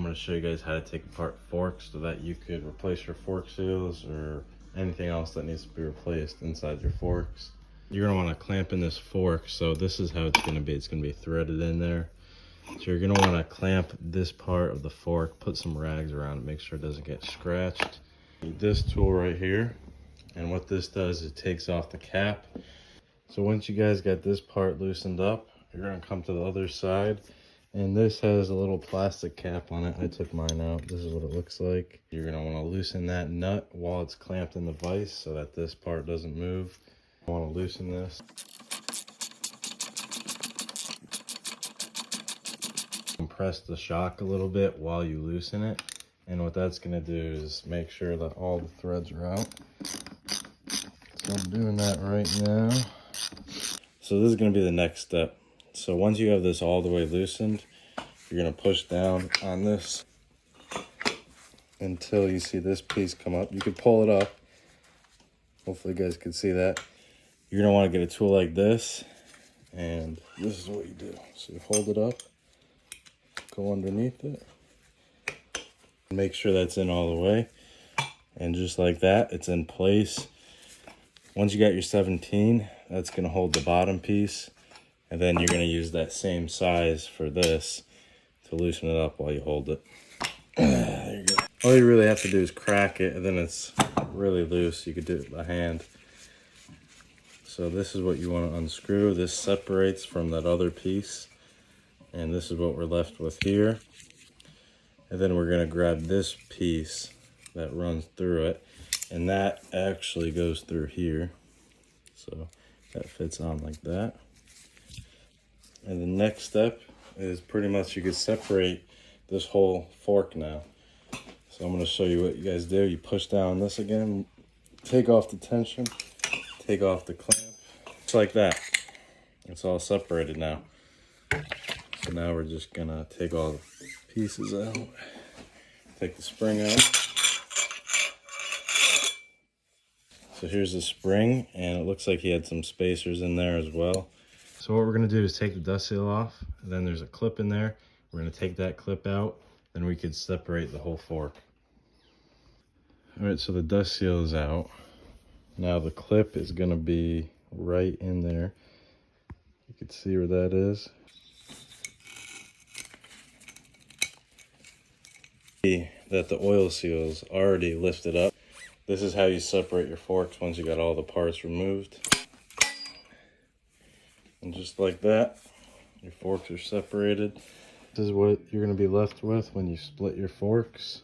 going to show you guys how to take apart forks so that you could replace your fork seals or anything else that needs to be replaced inside your forks. You're going to want to clamp in this fork, so this is how it's going to be. It's going to be threaded in there. So you're going to want to clamp this part of the fork, put some rags around it, make sure it doesn't get scratched. This tool right here, and what this does is it takes off the cap. So once you guys got this part loosened up, you're going to come to the other side, and this has a little plastic cap on it. I took mine out. This is what it looks like. You're going to want to loosen that nut while it's clamped in the vise so that this part doesn't move. You want to loosen this. Compress the shock a little bit while you loosen it, and what that's going to do is make sure that all the threads are out. So I'm doing that right now. So this is going to be the next step. So once you have this all the way loosened, you're going to push down on this until you see this piece come up. You can pull it up. Hopefully you guys can see that. You're going to want to get a tool like this, and this is what you do. So you hold it up, go underneath it, make sure that's in all the way, and just like that, it's in place. Once you got your 17, that's going to hold the bottom piece, and then you're going to use that same size for this to loosen it up while you hold it. There you go. All you really have to do is crack it, and then it's really loose. You could do it by hand. So this is what you want to unscrew. This separates from that other piece, and this is what we're left with here. And then we're going to grab this piece that runs through it, and that actually goes through here. So that fits on like that. And the next step is pretty much you could separate this whole fork now. So I'm going to show you what you guys do. You push down this again, take off the tension, take off the clamp, just like that. It's all separated now. So now we're just going to take all the pieces out, take the spring out. So here's the spring, and it looks like he had some spacers in there as well. So what we're going to do is take the dust seal off, and then there's a clip in there. We're going to take that clip out, then we could separate the whole fork. All right, so the dust seal is out. Now the clip is going to be right in there. You can see where that is. See that the oil seal is already lifted up. This is how you separate your forks once you got all the parts removed. And just like that, your forks are separated. This is what you're going to be left with when you split your forks.